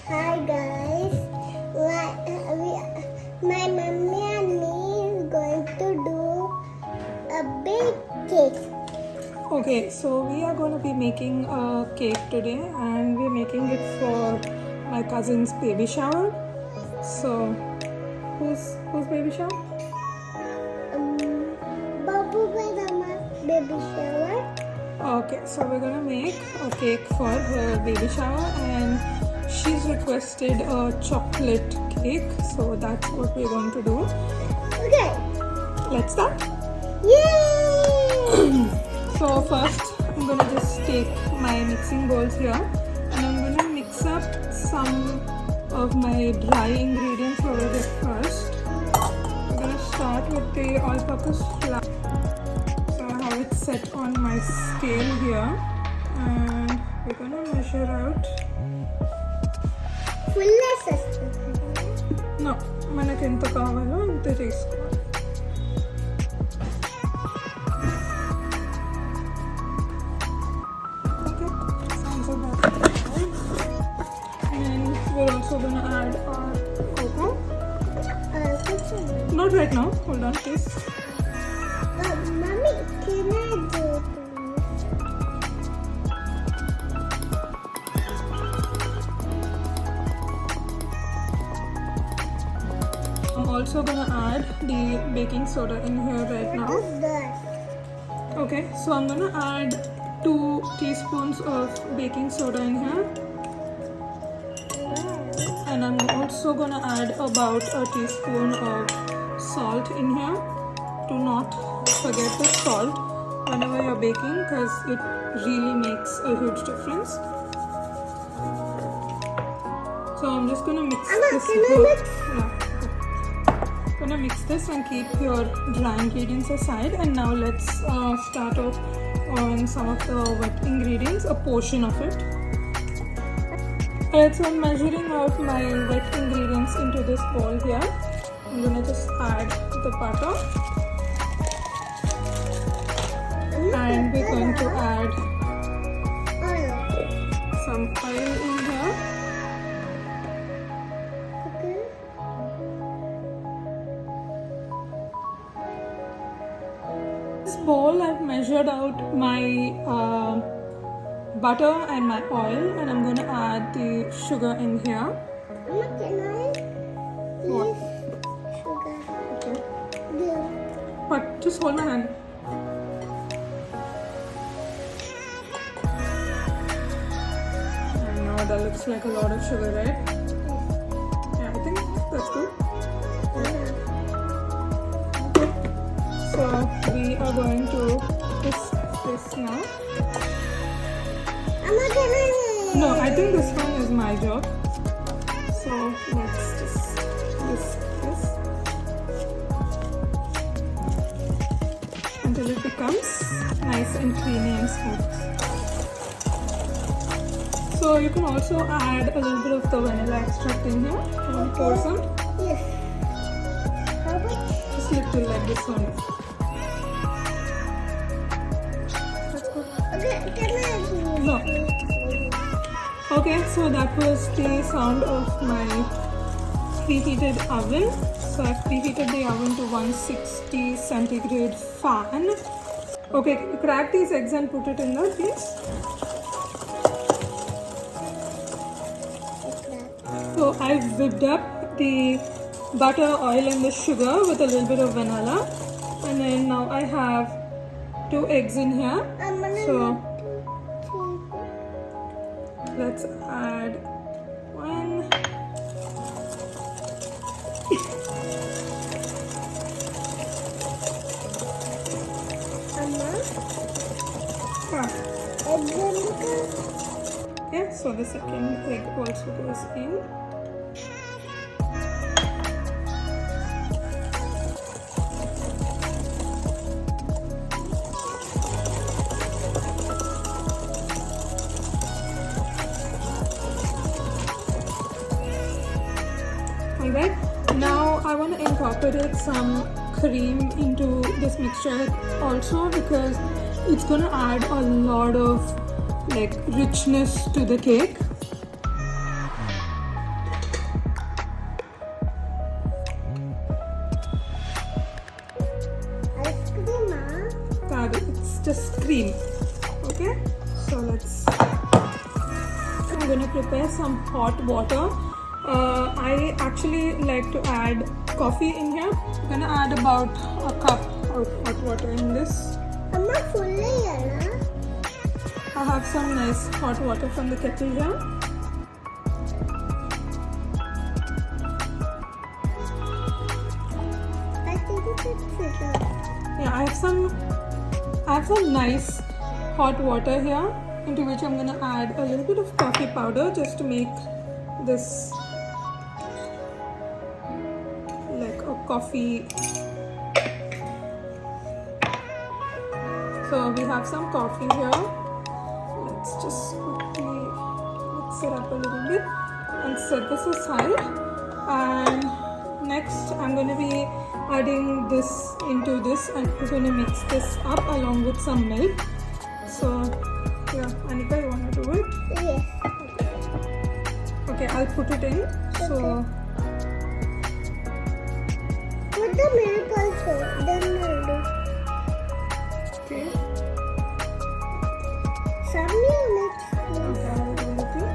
Hi guys, my mummy and me is going to do a big cake. Okay, so we are going to be making a cake today and we're making it for my cousin's baby shower. So, whose baby shower? Babu Vedama's baby shower. Okay, so we're gonna make a cake for her baby shower and she's requested a chocolate cake, so that's what we're going to do. Okay. Let's start. Yay! So first I'm gonna just take my mixing bowls here and I'm gonna mix up some of my dry ingredients over there first. I'm gonna start with the all-purpose flour. So I have it set on my scale here and we're gonna measure out. Full assist. No, మనకి ఎంత కావాలో అంత తీసుకోవాలి. Okay, sounds about right. And we're also gonna add our cocoa. Not right now. Hold on, please. Mommy, can I do it? I'm also gonna add the baking soda in here right now. What is that? Okay, so I'm gonna add 2 teaspoons of baking soda in here, and I'm also gonna add about a teaspoon of salt in here. Do not forget the salt whenever you're baking because it really makes a huge difference. So I'm just gonna mix Amma, this can I both. mix? Yeah. Gonna mix this and keep your dry ingredients aside, and now let's start off on some of the wet ingredients, a portion of it. Alright, so I'm measuring out my wet ingredients into this bowl here. I'm gonna just add the butter and we're going to add Oil. some oil in here. Okay. This bowl I've measured out my butter and my oil, and I'm going to add the sugar in here. Amma, can I What? please sugar? Okay. Give. But just hold my hand. I know that looks like a lot of sugar, right? Yeah, I think that's good. So we are going to whisk this now. Amma, can I? No, I think this one is my job. So let's just whisk this until it becomes nice and creamy and smooth. So you can also add a little bit of the vanilla extract in here. You want to pour some? Yes. How much? Just little like this one. That's good. Okay, can I? No. Okay, so that was the sound of my preheated oven. So I've preheated the oven to 160 centigrade fan. Okay, crack these eggs and put it in there, please. So I've whipped up the butter, oil and the sugar with a little bit of vanilla. And then now I have 2 eggs in here. I'm gonna So two. let's add 1. Amma, Ah, egg and okay, so the second egg also goes in. Alright, now I want to incorporate some cream into this mixture also because it's going to add a lot of like richness to the cake. just cream. Okay, so I'm gonna prepare some hot water. I actually like to add coffee in here. I'm gonna add about a cup of hot water in this. Amma fully yana. I have some nice hot water from the kettle here. I think it's enough. Yeah, I have some nice hot water here, into which I'm gonna add a little bit of coffee powder just to make this like a coffee. So we have some coffee here. Let's just quickly mix it up a little bit and set this aside. And next I'm going to be adding this into this, and we're going to mix this up along with some milk. So yeah, Anika, you want to do it? Yes. Okay, I'll put it in. So Put the milk also. Then I'll do. okay. Some units. Okay, I'll do it too.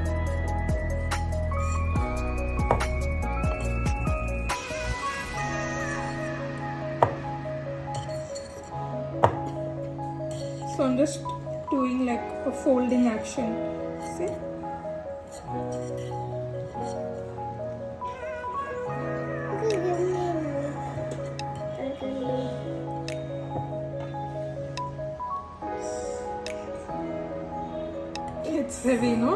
So I'm just doing like a folding action. See? Okay, give me now. I can do. It's heavy, no?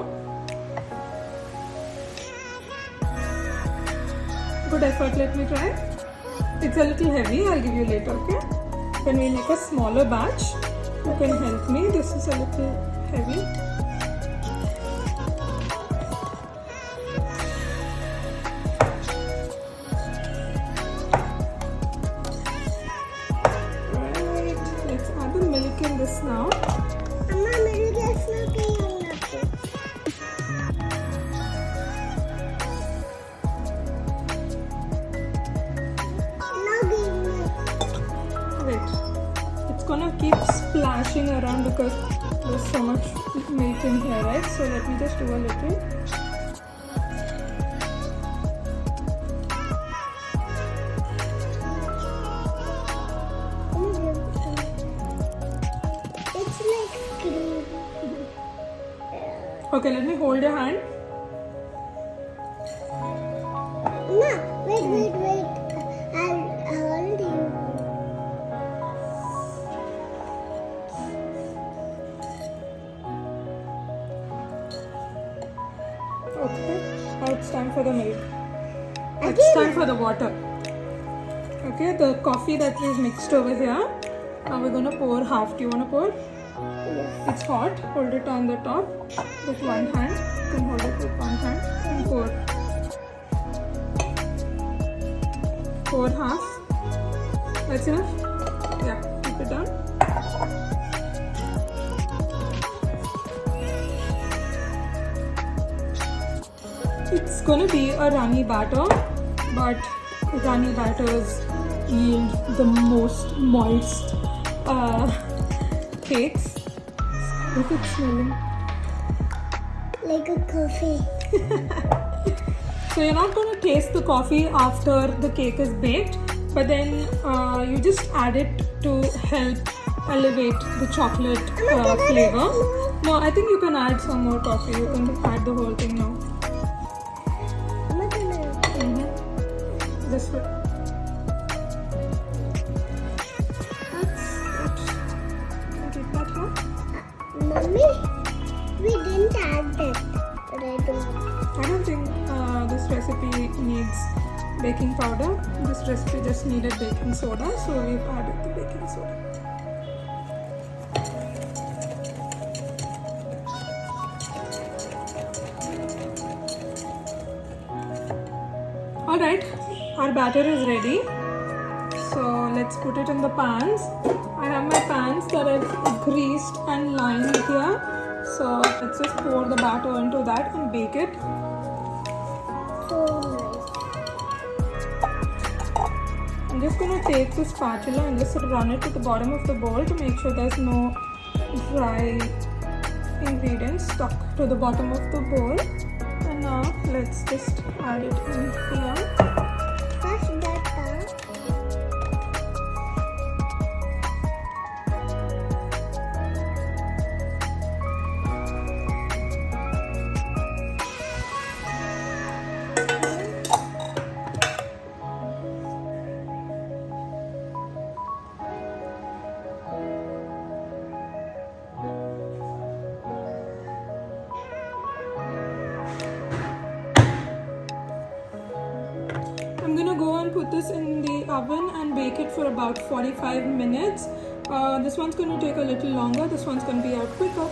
Good effort, let me try. It's a little heavy, I'll give you later, okay? When we make a smaller batch, you can help me. This is a little heavy. Right, let's add the milk in this now. Amma milk is not clean enough. Now give me. Wait, it's gonna keep splashing around because there's so much milk in here, right? So let me just do a little. It's like cream. Okay, let me hold your hand. No, wait. I'll hold you. Okay, now it's time for the milk. It's Again? time for the water. Okay, the coffee that is mixed over here. Now we're gonna pour half. Do you wanna pour? Yes. It's hot. Hold it on the top with one hand. You can hold it with one hand and pour. Pour half. That's enough? Yeah, keep it down. It's gonna be a runny batter, but runny batters yield the most moist cakes. Is it smelling? Like a coffee. So you're not going to taste the coffee after the cake is baked, but then you just add it to help elevate the chocolate flavor. No, I think you can add some more coffee. You can add the whole thing now. Amma gonna. This way. That's good. Can keep that here. Mummy, we didn't add that red one. I don't think this recipe needs baking powder. This recipe just needed baking soda, so we've added the baking soda. Alright, our batter is ready. So let's put it in the pans. I have my pans that I've greased and lined here. So let's just pour the batter into that and bake it. So nice. I'm just going to take the spatula and just run it to the bottom of the bowl to make sure there's no dry ingredients stuck to the bottom of the bowl. And now let's just add it in here. First butter. I'm gonna go and put this in the oven and bake it for about 45 minutes. This one's gonna take a little longer. This one's gonna be out quicker.